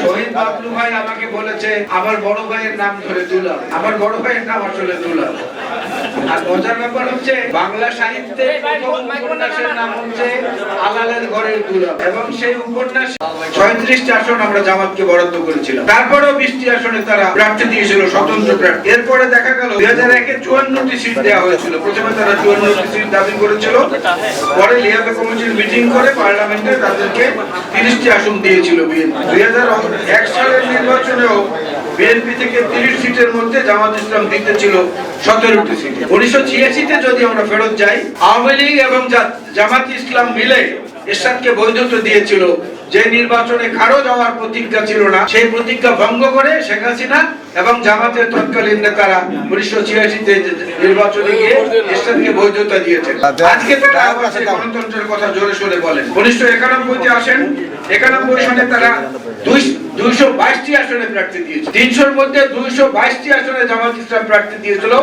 শহীদ বাবলু ভাই আমাকে বলেছে আমার বড় ভাইয়ের নাম ধরে দুলাল। আমার বড় ভাইয়ের নাম আসলে দুলাল। আর মজার ব্যাপার হচ্ছে বাংলা সাহিত্যে প্রথম উপন্যাসের নাম হচ্ছে আলালের ঘরের দুলাল, এবং সেই উপন্যাস 36টি আসন আমরা জামাতকে বরাদ্দ করেছিলাম। তারপরেও 20টি আসনে তারা প্রার্থী দিয়েছিল, স্বতন্ত্র প্রার্থী। এরপরে দেখা গেল 2001-এ 54টি সিট দেওয়া হয়েছিল। প্রথমে তারা 54টি সিট দাবি করেছিল, পরে লিয়াকত কমিটির মিটিং করে পার্লামেন্টে তাদেরকে 30টি আসন দিয়েছিল বিএনপি। 2001 সালের নির্বাচনেও বিএনপি থেকে 30 সিটের মধ্যে জামাত ইসলাম দিতে ছিল 17টি সিট। 1986-তে যদি আমরা ফেরত যাই, আওয়ামী লীগ এবং জামাত ইসলাম মিলে এরশাদকে বৈধতা দিয়েছিল। যে নির্বাচনে কারো যাওয়ার প্রতিজ্ঞা ছিল না, সেই প্রতিজ্ঞা ভঙ্গ করে শেখ হাসিনা এবং জামাতের তৎকালীন নেতারা 1986-তে নির্বাচনে গিয়ে এরশাদকে বৈধতা দিয়েছেন। আজকে তারা গণতন্ত্রের কথা জোরে সোরে বলেন। 1991-তে আসেন, 91 সনে তারা 222টি আসনে প্রার্থী দিয়েছে। 300-র মধ্যে 222টি আসনে জামাত ইসলাম প্রার্থী দিয়েছিল।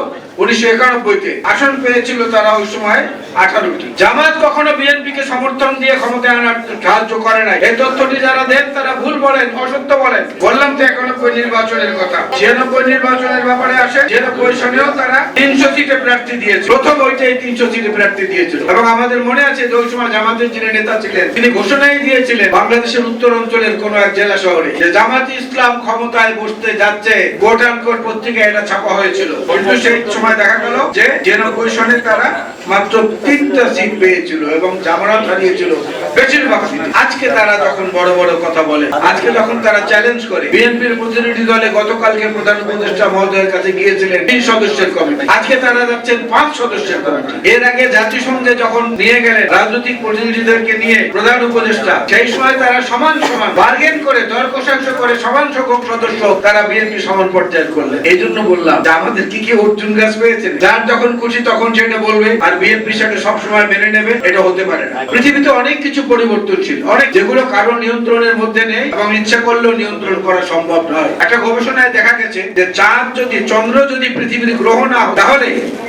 1991-তে আসন পেয়েছিল তারা ওই সময় 18টি। জামাত কখনো বিএনপিকে সমর্থন দিয়ে ক্ষমতায় আনার সাহায্য করে নাই। এই তথ্যটি যারা দেন তারা ভুল বলেন, অসত্য বলেন। বললাম তো 91 নির্বাচনের কথা। 96 নির্বাচনের ব্যাপারে আসে, 96 সনেও তারা 300 সিটে প্রার্থী দিয়েছে। প্রথম ওইটাই 300 সিটে প্রার্থী দিয়েছিল। এবং আমাদের মনে আছে যে ওই সময় জামাতের যিনি নেতা ছিলেন, তিনি ঘোষণাই দিয়েছিলেন বাংলাদেশের উত্তর অঞ্চলের কোন এক জেলা শহরে যে জামাত ইসলাম ক্ষমতায় বসতে যাচ্ছে। কোট অ্যান্ড কোট পত্রিকায় এটা ছাপা হয়েছিল। কিন্তু সেই সময় দেখা গেল যে 96 সনে তারা মাত্র 3টা সিট পেয়েছিল এবং জামাত হারিয়েছিল বেশিরভাগ সিট। আজকে তারা যখন বড় বড় কথা বলে, আজকে যখন তারা চ্যালেঞ্জ করে, বিএনপির প্রতিনিধি দলে গতকালকে প্রধান উপদেষ্টা মহোদয়ের কাছে গিয়েছিলেন 3 সদস্যের কমিটি, আজকে তারা যাচ্ছেন 5 সদস্যের কমিটি। এর আগে জাতিসংঘে যখন নিয়ে গেলেন রাজনৈতিক প্রতিনিধিদেরকে নিয়ে প্রধান উপদেষ্টা, সেই সময় তারা সমান সমান বার্গেন করে, দর কষাকষি করে সমান সংখ্যক সদস্য তারা বিএনপি সমান পর্যায়ে করলেন। এই জন্য বললাম যে আমাদের কি অর্জুন গাছ পেয়েছেন, যার যখন খুশি তখন সেটা বলবে আর বিএনপি সেটা সবসময় মেনে নেবে, এটা হতে পারে না। পৃথিবীতে অনেক কিছু পরিবর্তনশীল, অনেক যেগুলো কারো নিয়ন্ত্রণের মধ্যে নেই এবং ইচ্ছা করলেও নিয়ন্ত্রণ করা সম্ভব নয়। একটা গবেষণায় দেখা গেছে যে চন্দ্র যদি পৃথিবীর গ্রহ না হতো তাহলে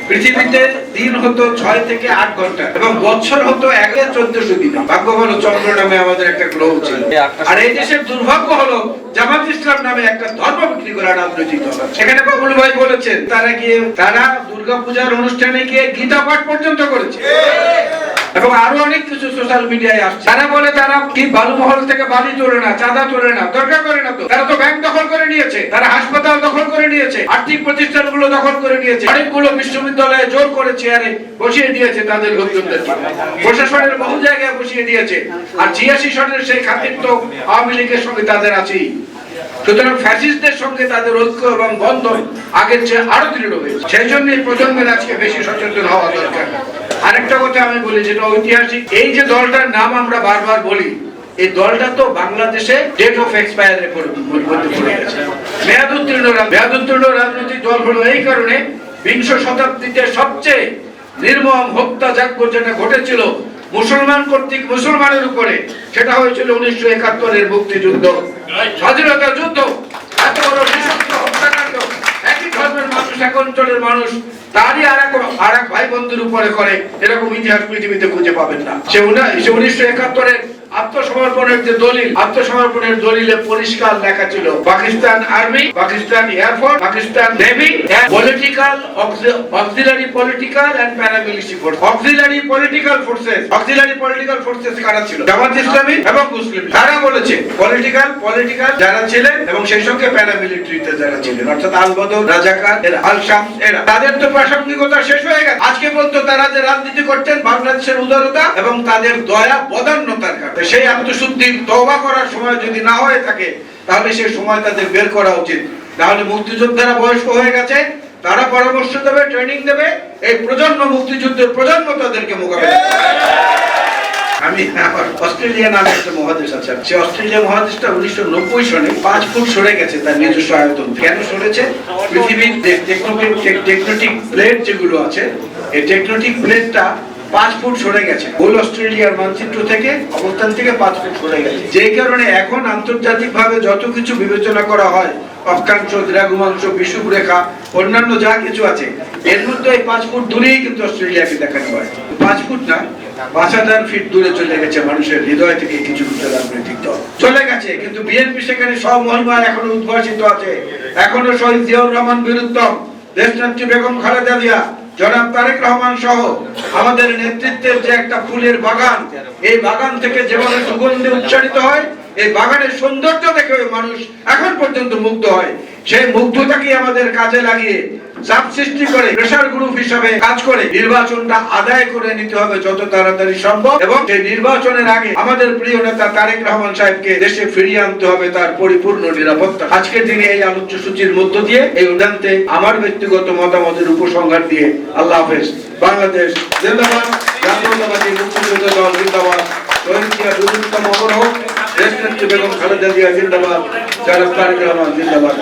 পৃথিবীতে দিন হতো 6 থেকে 8 ঘন্টা এবং বছর হতো 1400 দিন। ভাগ্য ভালো চন্দ্র নামে আমাদের একটা গ্রহ ছিল। আর এই দেশের দুর্ভাগ্য হলো জামাত ইসলাম নামে একটা ধর্ম বিক্রি করা রাজনৈতিক দল। সেখানে বাবুল ভাই বলেছেন তারা দুর্গাপূজার অনুষ্ঠানে গিয়ে গীতা পাঠ পর্যন্ত করেছে এবং আরো অনেক কিছু সোশ্যাল মিডিয়ায় আসছে। তারা বলে তারা কি বালুমহল থেকে বালি তোলে না, চাঁদা তোলে না, দরকার করে না। তো তারা তো ব্যাংক দখল করে নিয়েছে, তারা হাসপাতাল দখল করে নিয়েছে, আর্থিক প্রতিষ্ঠানগুলো দখল করে নিয়েছে, অনেকগুলো বিশ্ববিদ্যালয়ে জোর করে চেয়ারে বসিয়ে দিয়েছে তাদের লোকজনদেরকে, প্রশাসনের বহু জায়গায় বসিয়ে দিয়েছে। আর 86 সনের সেই খাতির তো আওয়ামী লীগের সঙ্গে তাদের আছেই। সুতরাং ফ্যাসিস্টদের সঙ্গে তাদের ঐক্য এবং বন্ধন আগের চেয়ে আরো দৃঢ় হয়েছে। সেই জন্য এই প্রজন্মের আজকে বেশি সচেতন হওয়া দরকার। আরেকটা কথা আমি বলি, যেটা ঐতিহাসিক, এই যে দলটার নাম আমরা বারবার বলি, এই দলটা তো বাংলাদেশে ডেট অফ এক্সপায়ারের মধ্যে পড়ে গেছে। মেয়াদোত্তীর্ণ রাজনৈতিক দল হলো এই কারণে 20 শতাব্দীতে সবচেয়ে নির্মম হত্যাযজ্ঞ যেটা ঘটেছিল মুসলমান কর্তৃক মুসলমানের উপরে, সেটা হয়েছিল 1971-এর মুক্তিযুদ্ধ, স্বাধীনতা যুদ্ধ। এত বড় নৃশংস হত্যাকাণ্ড একই ধর্মের মানুষ, এক অঞ্চলের মানুষ তারই আর এক ভাই বন্ধুর উপরে করে, এরকম ইতিহাস পৃথিবীতে খুঁজে পাবেন না। সে 1971-এর আত্মসমর্পণের যে দলিল, আত্মসমর্পণের দলিলে পরিষ্কার লেখা ছিল Pakistan army, Pakistan air force, Pakistan navy, political auxiliary political and paramilitary force. Auxiliary political forces কারা ছিল? জামাত ইসলামী এবং মুসলিম। তারা বলেছে পলিটিক্যাল যারা ছিলেন এবং সেই সঙ্গে প্যারামিলিটারিতে যারা ছিলেন, অর্থাৎ আল বদর, রাজাকার, আল শামস, এরা, তাদের তো প্রাসঙ্গিকতা শেষ হয়ে গেছে। আজকে পর্যন্ত তারা যে রাজনীতি করতেন বাংলাদেশের উদারতা এবং তাদের দয়া বদান্যতার কারণে, সেই আত্মশুদ্ধি তওবা করার সময় যদি না হয়ে থাকে তাহলে সেই সময় তাদের বের করা উচিত। তাহলে মুক্তিযোদ্ধারা বয়স্ক হয়ে গেছে, তারা পরামর্শ দেবে, ট্রেনিং দেবে, এই প্রজন্ম মুক্তিযুদ্ধের প্রজন্ম তাদেরকে মোকাবেলা করবে। আমি অস্ট্রেলিয়া নামে একটা মহাদেশ আছে, সেই অস্ট্রেলিয়া মহাদেশটা 1990 সনে 5 ফুট সরে গেছে তার নিজস্ব আয়তন। কেন সরেছে? পৃথিবীর টেকটোনিক প্লেট যেগুলো আছে, এই টেকটোনিক প্লেটটা 5 ফুট সরে গেছে, গোল অস্ট্রেলিয়ার মানচিত্র থেকে অবস্থান থেকে 5 ফুট সরে গেছে। যেই কারণে এখন আন্তর্জাতিকভাবে যত কিছু বিবেচনা করা হয়, অক্ষাংশ, দ্রাঘিমাংশ, বিষুব রেখা, অন্যান্য যা কিছু আছে, এর মধ্যে এই 5 ফুট দূরেই কিন্তু অস্ট্রেলিয়াকে দেখানো হয়। 5 ফুট না, 5,000 ফিট দূরে চলে গেছে মানুষের হৃদয় থেকে কিছু কিছু রাজনৈতিক দল চলে গেছে, কিন্তু বিএনপি সেখানে স্বমহিমা এখনো উদ্ভাসিত আছে। এখনো শহীদ জিয়াউর রহমান বীরুত্তম, দেশনেত্রী বেগম খালেদা জিয়া, জনাব তারেক রহমান সহ আমাদের নেতৃত্বের যে একটা ফুলের বাগান, এই বাগান থেকে যেভাবে সুগন্ধি উচ্চারিত হয়, এই বাগানের সৌন্দর্য দেখে মানুষ এখন পর্যন্ত মুগ্ধ হয়। সেই মুগ্ধতাকে আমাদের কাজে লাগিয়ে চাপ সৃষ্টি করে প্রেসার গ্রুপ হিসাবে কাজ করে নির্বাচনটা আদায় করে নিতে হবে যত তাড়াতাড়ি সম্ভব, এবং সেই নির্বাচনের আগে আমাদের প্রিয় নেতা তারেক রহমান সাহেবকে দেশে ফিরিয়ে আনতে হবে তার পরিপূর্ণ নিরাপত্তা। আজকের দিনে এই আলোচ্য সূচির মধ্য দিয়ে এই উদ্যান্তে আমার ব্যক্তিগত মতামতের উপসংহার দিয়ে আল্লাহ হাফেজ। বাংলাদেশ জিন্দাবাদ, জাতীয়তাবাদী মুক্তিযুদ্ধ দল জিন্দাবাদ, শহীদ জিয়া বীরুত্তম অমর হোক, দেশনেত্রী বেগম খালেদা জিয়া জিন্দাবাদ, জনাব তারেক রহমান জিন্দাবাদ।